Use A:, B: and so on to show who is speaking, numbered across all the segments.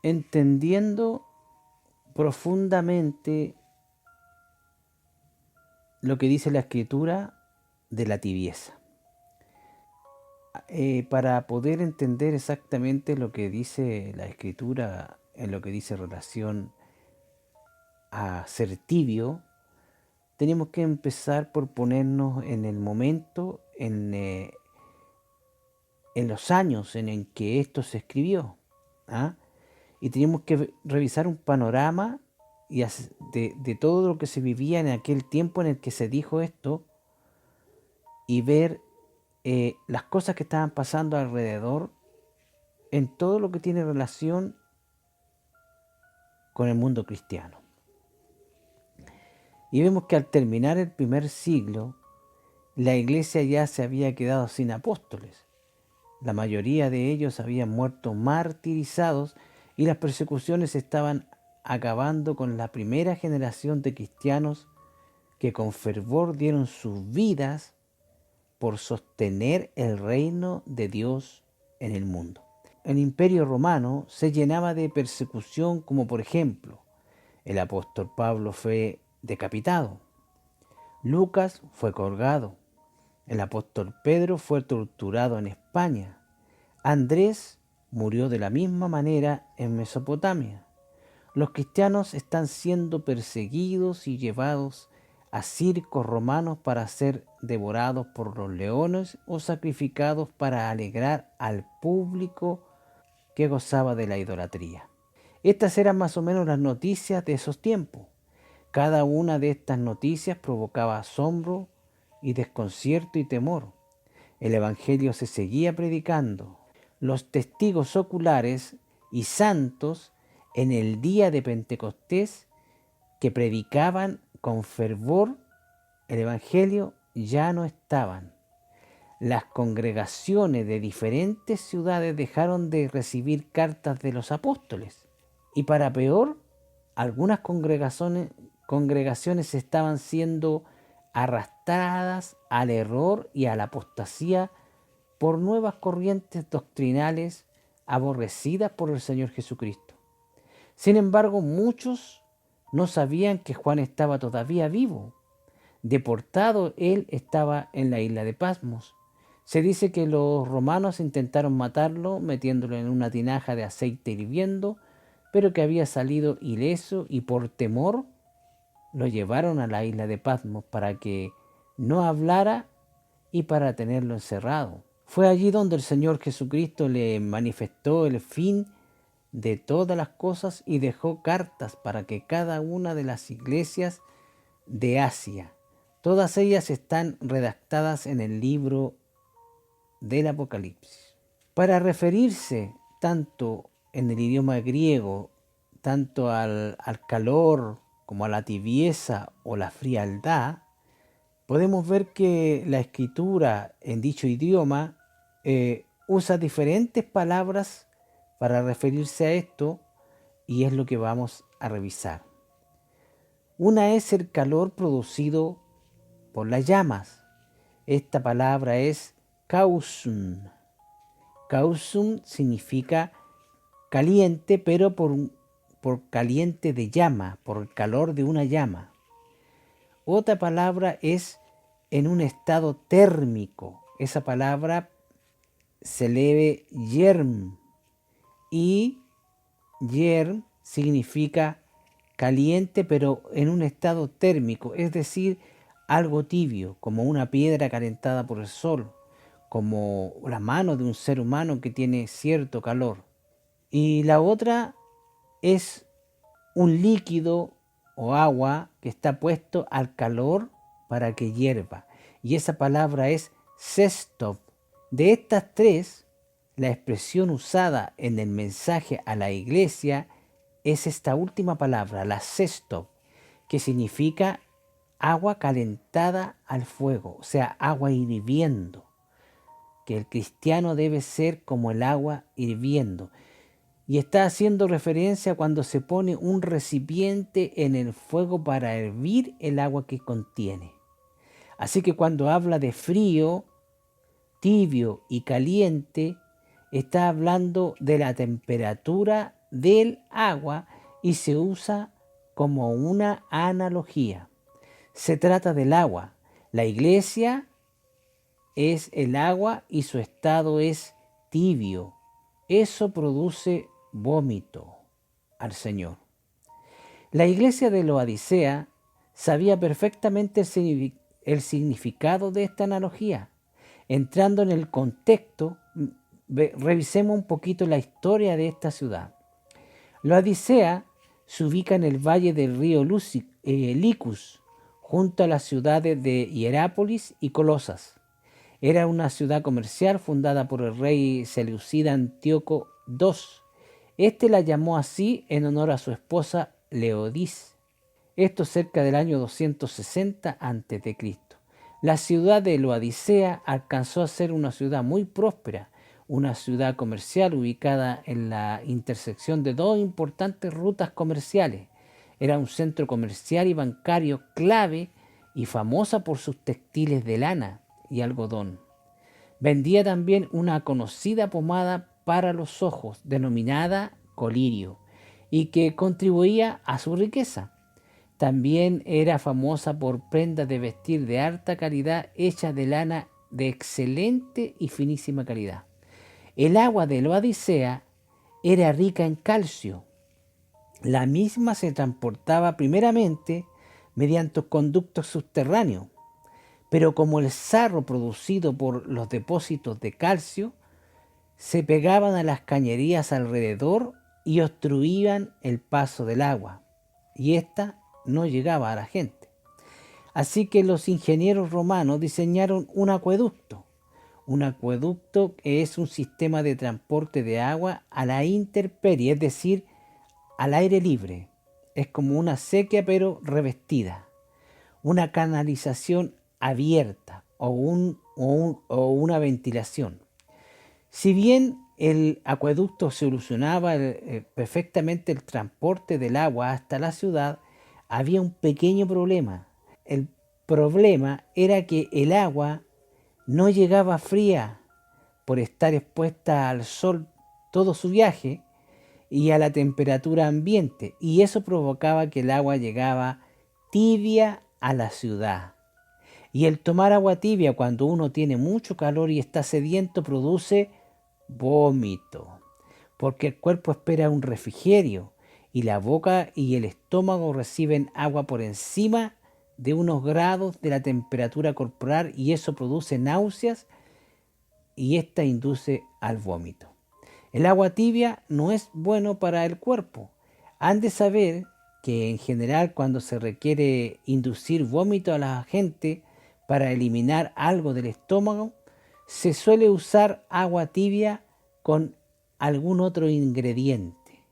A: entendiendo profundamente lo que dice la Escritura de la tibieza. Para poder entender exactamente lo que dice la Escritura en lo que dice relación a ser tibio, tenemos que empezar por ponernos en el momento, en los años en que esto se escribió. ¿Ah? Y tenemos que revisar un panorama de todo lo que se vivía en aquel tiempo en el que se dijo esto y ver las cosas que estaban pasando alrededor en todo lo que tiene relación con el mundo cristiano. Y vemos que al terminar el primer siglo, la iglesia ya se había quedado sin apóstoles. La mayoría de ellos habían muerto martirizados y las persecuciones estaban acabando con la primera generación de cristianos que con fervor dieron sus vidas por sostener el reino de Dios en el mundo. El imperio romano se llenaba de persecución, como por ejemplo, el apóstol Pablo fue decapitado, Lucas fue colgado, el apóstol Pedro fue torturado en España, Andrés murió de la misma manera en Mesopotamia. Los cristianos están siendo perseguidos y llevados a circos romanos para ser devorados por los leones o sacrificados para alegrar al público que gozaba de la idolatría. Estas eran más o menos las noticias de esos tiempos. Cada una de estas noticias provocaba asombro y desconcierto y temor. El Evangelio se seguía predicando. Los testigos oculares y santos en el día de Pentecostés que predicaban con fervor el Evangelio ya no estaban. Las congregaciones de diferentes ciudades dejaron de recibir cartas de los apóstoles. Y para peor, algunas congregaciones estaban siendo arrastradas al error y a la apostasía por nuevas corrientes doctrinales aborrecidas por el Señor Jesucristo. Sin embargo, muchos no sabían que Juan estaba todavía vivo. Deportado, él estaba en la isla de Patmos. Se dice que los romanos intentaron matarlo metiéndolo en una tinaja de aceite hirviendo, pero que había salido ileso y por temor lo llevaron a la isla de Patmos para que no hablara y para tenerlo encerrado. Fue allí donde el Señor Jesucristo le manifestó el fin de todas las cosas y dejó cartas para que cada una de las iglesias de Asia, todas ellas están redactadas en el libro del Apocalipsis. Para referirse tanto en el idioma griego, tanto al calor como a la tibieza o la frialdad, podemos ver que la escritura en dicho idioma usa diferentes palabras para referirse a esto y es lo que vamos a revisar. Una es el calor producido por las llamas. Esta palabra es kausum. Kausum significa caliente, pero por caliente de llama, por el calor de una llama. Otra palabra es en un estado térmico. Esa palabra se lee yerm y yerm significa caliente pero en un estado térmico, es decir, algo tibio, como una piedra calentada por el sol, como la mano de un ser humano que tiene cierto calor. Y la otra es un líquido o agua que está puesto al calor para que hierva. Y esa palabra es sestov. De estas tres, la expresión usada en el mensaje a la iglesia es esta última palabra, la sestov, que significa agua calentada al fuego, o sea, agua hirviendo. Que el cristiano debe ser como el agua hirviendo. Y está haciendo referencia cuando se pone un recipiente en el fuego para hervir el agua que contiene. Así que cuando habla de frío, tibio y caliente, está hablando de la temperatura del agua y se usa como una analogía. Se trata del agua. La iglesia es el agua y su estado es tibio. Eso produce vómito al Señor. La iglesia de Laodicea sabía perfectamente el significado de esta analogía. Entrando en el contexto, revisemos un poquito la historia de esta ciudad. Laodicea se ubica en el valle del río Licus, junto a las ciudades de Hierápolis y Colosas. Era una ciudad comercial fundada por el rey seleucida Antíoco II. Este la llamó así en honor a su esposa Leodis. Esto cerca del año 260 a.C. La ciudad de Laodicea alcanzó a ser una ciudad muy próspera, una ciudad comercial ubicada en la intersección de dos importantes rutas comerciales. Era un centro comercial y bancario clave y famosa por sus textiles de lana y algodón. Vendía también una conocida pomada para los ojos, denominada colirio, y que contribuía a su riqueza. También era famosa por prendas de vestir de alta calidad hechas de lana de excelente y finísima calidad. El agua de Laodicea era rica en calcio. La misma se transportaba primeramente mediante conductos subterráneos, pero como el sarro producido por los depósitos de calcio se pegaban a las cañerías alrededor y obstruían el paso del agua, y ésta no llegaba a la gente. Así que los ingenieros romanos diseñaron un acueducto. Un acueducto es un sistema de transporte de agua a la intemperie, es decir, al aire libre. Es como una acequia pero revestida. Una canalización abierta o una ventilación. Si bien el acueducto solucionaba perfectamente el transporte del agua hasta la ciudad, había un pequeño problema. El problema era que el agua no llegaba fría por estar expuesta al sol todo su viaje y a la temperatura ambiente, y eso provocaba que el agua llegaba tibia a la ciudad. Y el tomar agua tibia cuando uno tiene mucho calor y está sediento produce vómito, porque el cuerpo espera un refrigerio y la boca y el estómago reciben agua por encima de unos grados de la temperatura corporal y eso produce náuseas y esta induce al vómito. El agua tibia no es bueno para el cuerpo. Han de saber que en general cuando se requiere inducir vómito a la gente para eliminar algo del estómago, se suele usar agua tibia con algún otro ingrediente.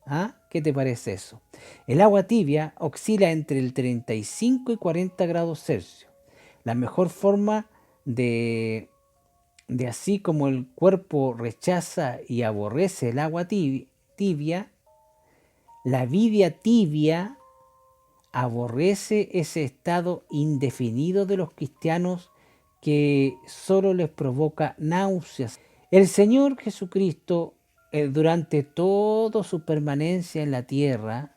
A: ¿Ah? ¿Qué te parece eso? El agua tibia oscila entre el 35 y 40 grados Celsius. La mejor forma de así como el cuerpo rechaza y aborrece el agua tibia, la vida tibia aborrece ese estado indefinido de los cristianos que solo les provoca náuseas. El Señor Jesucristo, durante toda su permanencia en la tierra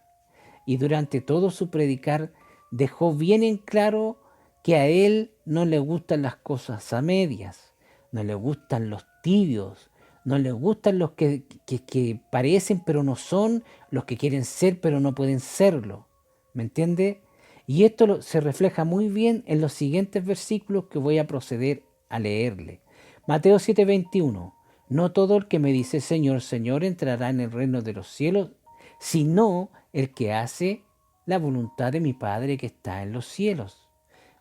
A: y durante todo su predicar, dejó bien en claro que a Él no le gustan las cosas a medias, no le gustan los tibios, no le gustan los que parecen pero no son, los que quieren ser pero no pueden serlo. ¿Me entiende? Y esto se refleja muy bien en los siguientes versículos que voy a proceder a leerle. Mateo 7:21. No todo el que me dice Señor, Señor entrará en el reino de los cielos, sino el que hace la voluntad de mi Padre que está en los cielos.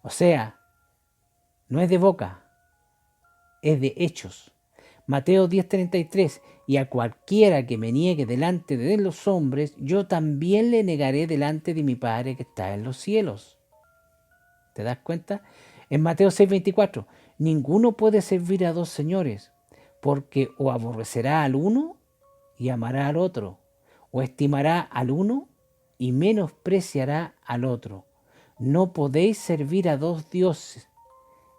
A: O sea, no es de boca, es de hechos. Mateo 10:33, y a cualquiera que me niegue delante de los hombres, yo también le negaré delante de mi Padre que está en los cielos. ¿Te das cuenta? En Mateo 6:24, ninguno puede servir a dos señores, porque o aborrecerá al uno y amará al otro, o estimará al uno y menospreciará al otro. No podéis servir a dos dioses,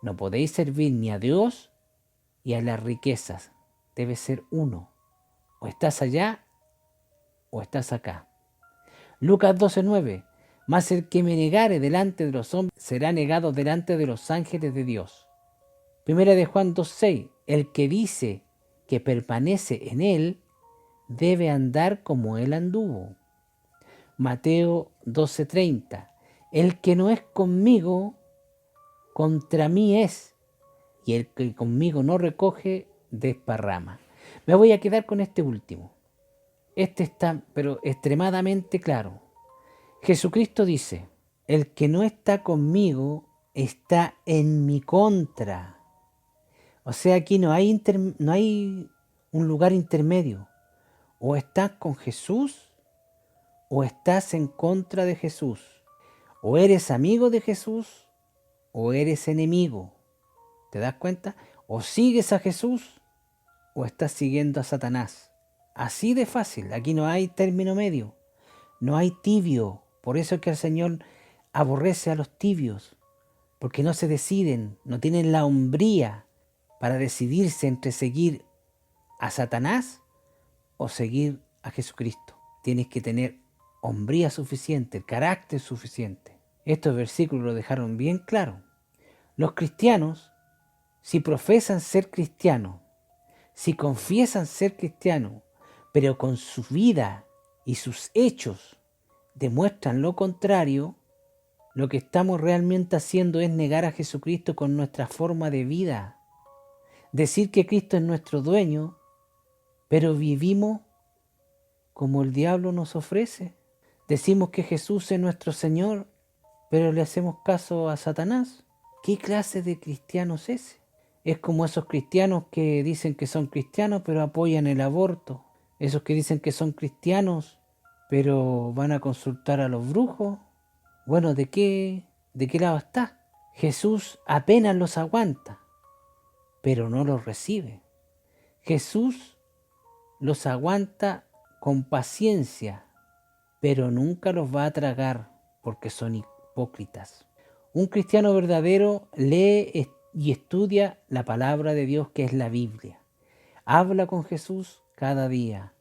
A: no podéis servir ni a Dios y a las riquezas. Debe ser uno. O estás allá o estás acá. Lucas 12:9. Mas el que me negare delante de los hombres será negado delante de los ángeles de Dios. Primera de Juan 2:6. El que dice que permanece en él debe andar como él anduvo. Mateo 12:30. El que no es conmigo, contra mí es, y el que conmigo no recoge, desparrama. Me voy a quedar con este último. Este está, pero extremadamente claro. Jesucristo dice, el que no está conmigo está en mi contra. O sea, aquí no hay un lugar intermedio. O estás con Jesús o estás en contra de Jesús. O eres amigo de Jesús o eres enemigo. ¿Te das cuenta? O sigues a Jesús o estás siguiendo a Satanás. Así de fácil. Aquí no hay término medio. No hay tibio. Por eso es que el Señor aborrece a los tibios. Porque no se deciden, no tienen la hombría para decidirse entre seguir a Satanás o seguir a Jesucristo. Tienes que tener hombría suficiente, carácter suficiente. Estos versículos lo dejaron bien claro. Los cristianos, si profesan ser cristianos, si confiesan ser cristianos, pero con su vida y sus hechos demuestran lo contrario, lo que estamos realmente haciendo es negar a Jesucristo con nuestra forma de vida. Decir que Cristo es nuestro dueño, pero vivimos como el diablo nos ofrece. Decimos que Jesús es nuestro Señor, pero le hacemos caso a Satanás. ¿Qué clase de cristiano es ese? Es como esos cristianos que dicen que son cristianos, pero apoyan el aborto. Esos que dicen que son cristianos, pero van a consultar a los brujos. Bueno, ¿de qué lado está? Jesús apenas los aguanta, pero no los recibe. Jesús los aguanta con paciencia, pero nunca los va a tragar porque son hipócritas. Un cristiano verdadero lee y estudia la palabra de Dios, que es la Biblia. Habla con Jesús cada día.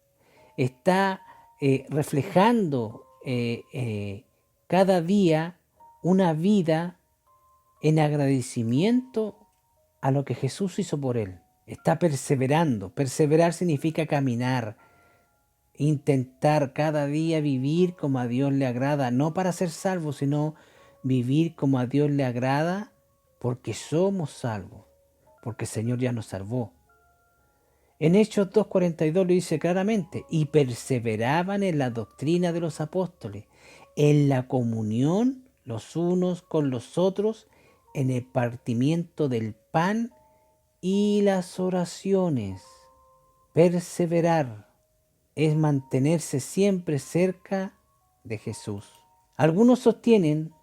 A: Está reflejando cada día una vida en agradecimiento a lo que Jesús hizo por él. Está perseverando. Perseverar significa caminar, intentar cada día vivir como a Dios le agrada, no para ser salvo, sino vivir como a Dios le agrada, porque somos salvos, porque el Señor ya nos salvó. En Hechos 2:42 lo dice claramente, y perseveraban en la doctrina de los apóstoles, en la comunión los unos con los otros, en el partimiento del pan y las oraciones. Perseverar es mantenerse siempre cerca de Jesús. Algunos sostienen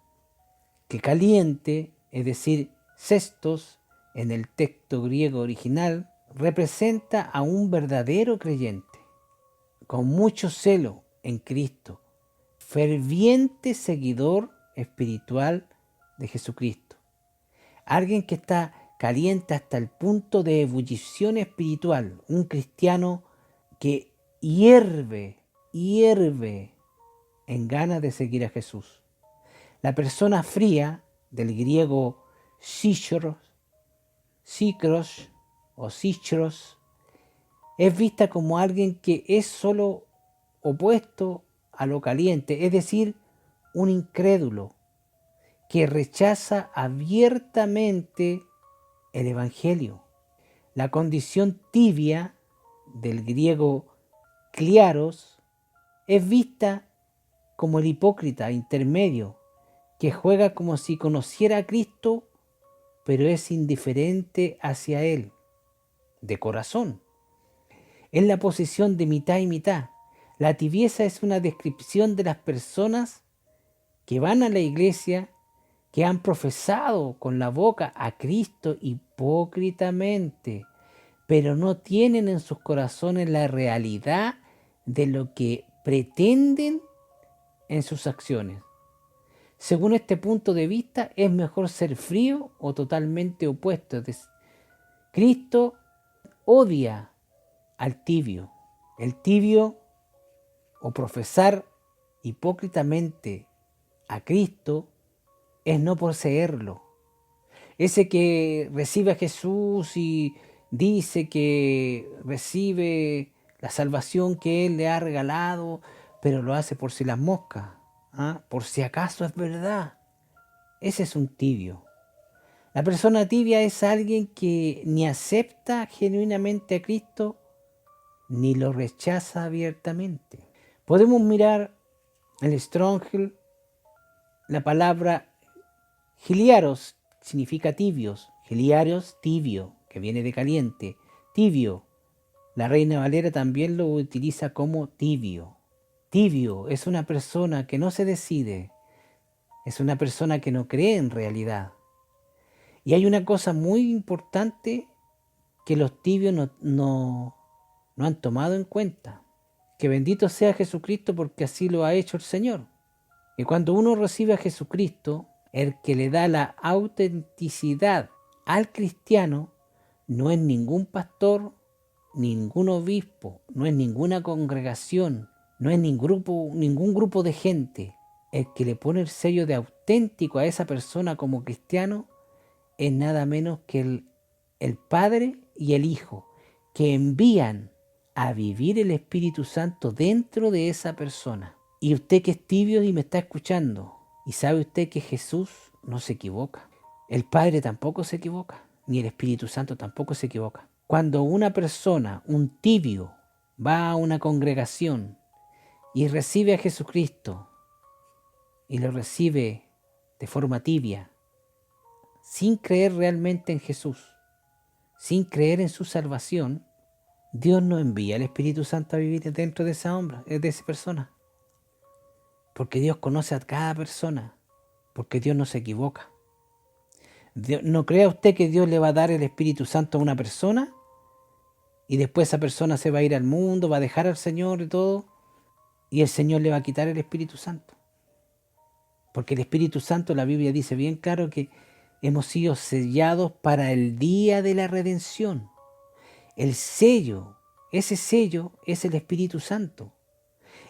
A: que caliente, es decir, cestos, en el texto griego original, representa a un verdadero creyente, con mucho celo en Cristo, ferviente seguidor espiritual de Jesucristo. Alguien que está caliente hasta el punto de ebullición espiritual, un cristiano que hierve en ganas de seguir a Jesús. La persona fría, del griego sichros o sichros, es vista como alguien que es solo opuesto a lo caliente, es decir, un incrédulo que rechaza abiertamente el Evangelio. La condición tibia, del griego kliaros, es vista como el hipócrita intermedio que juega como si conociera a Cristo, pero es indiferente hacia Él, de corazón. Es la posición de mitad y mitad. La tibieza es una descripción de las personas que van a la iglesia, que han profesado con la boca a Cristo hipócritamente, pero no tienen en sus corazones la realidad de lo que pretenden en sus acciones. Según este punto de vista, es mejor ser frío o totalmente opuesto. Cristo odia al tibio. El tibio o profesar hipócritamente a Cristo es no poseerlo. Ese que recibe a Jesús y dice que recibe la salvación que Él le ha regalado, pero lo hace por si las moscas, por si acaso es verdad. Ese es un tibio. La persona tibia es alguien que ni acepta genuinamente a Cristo ni lo rechaza abiertamente. Podemos mirar el Stronghold, la palabra Heliaros significa tibios, Heliaros tibio, que viene de caliente, tibio. La Reina Valera también lo utiliza como tibio. Tibio es una persona que no se decide, es una persona que no cree en realidad. Y hay una cosa muy importante que los tibios no han tomado en cuenta. Que bendito sea Jesucristo porque así lo ha hecho el Señor. Y cuando uno recibe a Jesucristo, el que le da la autenticidad al cristiano no es ningún pastor, ningún obispo, no es ninguna congregación, no es ningún grupo de gente. El que le pone el sello de auténtico a esa persona como cristiano es nada menos que el Padre y el Hijo, que envían a vivir el Espíritu Santo dentro de esa persona. Y usted que es tibio y me está escuchando, y sabe usted que Jesús no se equivoca. El Padre tampoco se equivoca, ni el Espíritu Santo tampoco se equivoca. Cuando una persona, un tibio, va a una congregación y recibe a Jesucristo, y lo recibe de forma tibia, sin creer realmente en Jesús, sin creer en su salvación, Dios no envía al Espíritu Santo a vivir dentro de esa persona. Porque Dios conoce a cada persona, porque Dios no se equivoca. No crea usted que Dios le va a dar el Espíritu Santo a una persona y después esa persona se va a ir al mundo, va a dejar al Señor y todo, y el Señor le va a quitar el Espíritu Santo. Porque el Espíritu Santo, la Biblia dice bien claro que hemos sido sellados para el día de la redención. El sello, ese sello es el Espíritu Santo.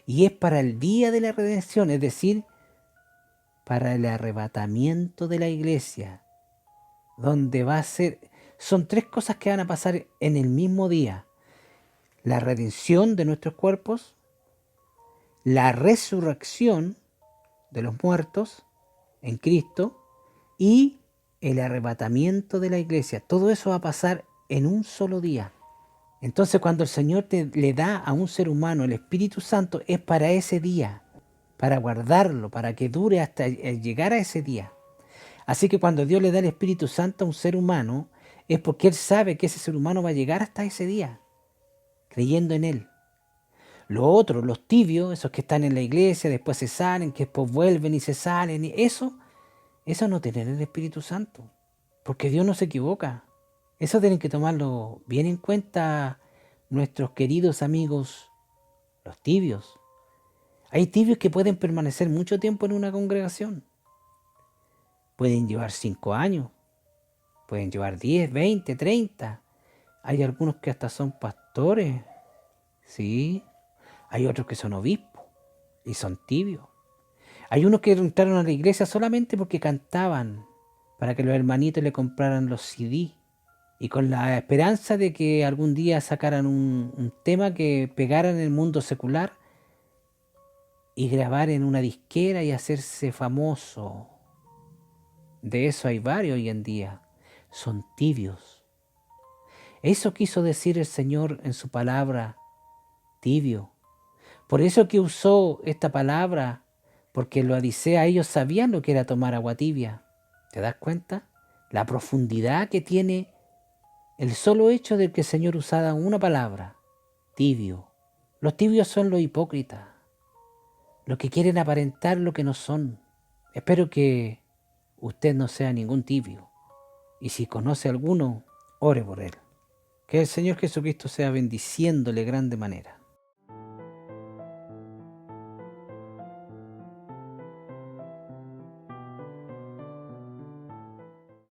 A: Y es para el día de la redención, es decir, para el arrebatamiento de la iglesia, donde va a ser, son tres cosas que van a pasar en el mismo día: la redención de nuestros cuerpos, la resurrección de los muertos en Cristo y el arrebatamiento de la iglesia. Todo eso va a pasar en un solo día. Entonces, cuando el Señor le da a un ser humano el Espíritu Santo, es para ese día, para guardarlo, para que dure hasta llegar a ese día. Así que cuando Dios le da el Espíritu Santo a un ser humano, es porque Él sabe que ese ser humano va a llegar hasta ese día, creyendo en Él. Los otros, los tibios, esos que están en la iglesia, después se salen, que después vuelven y se salen, y eso no tienen el Espíritu Santo, porque Dios no se equivoca. Eso tienen que tomarlo bien en cuenta nuestros queridos amigos, los tibios. Hay tibios que pueden permanecer mucho tiempo en una congregación. Pueden llevar 5 años, pueden llevar 10, 20, 30. Hay algunos que hasta son pastores, ¿sí? Hay otros que son obispos y son tibios. Hay unos que entraron a la iglesia solamente porque cantaban, para que los hermanitos le compraran los CD. Y con la esperanza de que algún día sacaran un tema que pegara en el mundo secular y grabar en una disquera y hacerse famoso. De eso hay varios hoy en día. Son tibios. Eso quiso decir el Señor en su palabra, tibio. Por eso que usó esta palabra, porque los Odisea ellos sabían lo que era tomar agua tibia. ¿Te das cuenta? La profundidad que tiene el solo hecho de que el Señor usara una palabra, tibio. Los tibios son los hipócritas, los que quieren aparentar lo que no son. Espero que usted no sea ningún tibio. Y si conoce a alguno, ore por él. Que el Señor Jesucristo sea bendiciéndole de grande manera.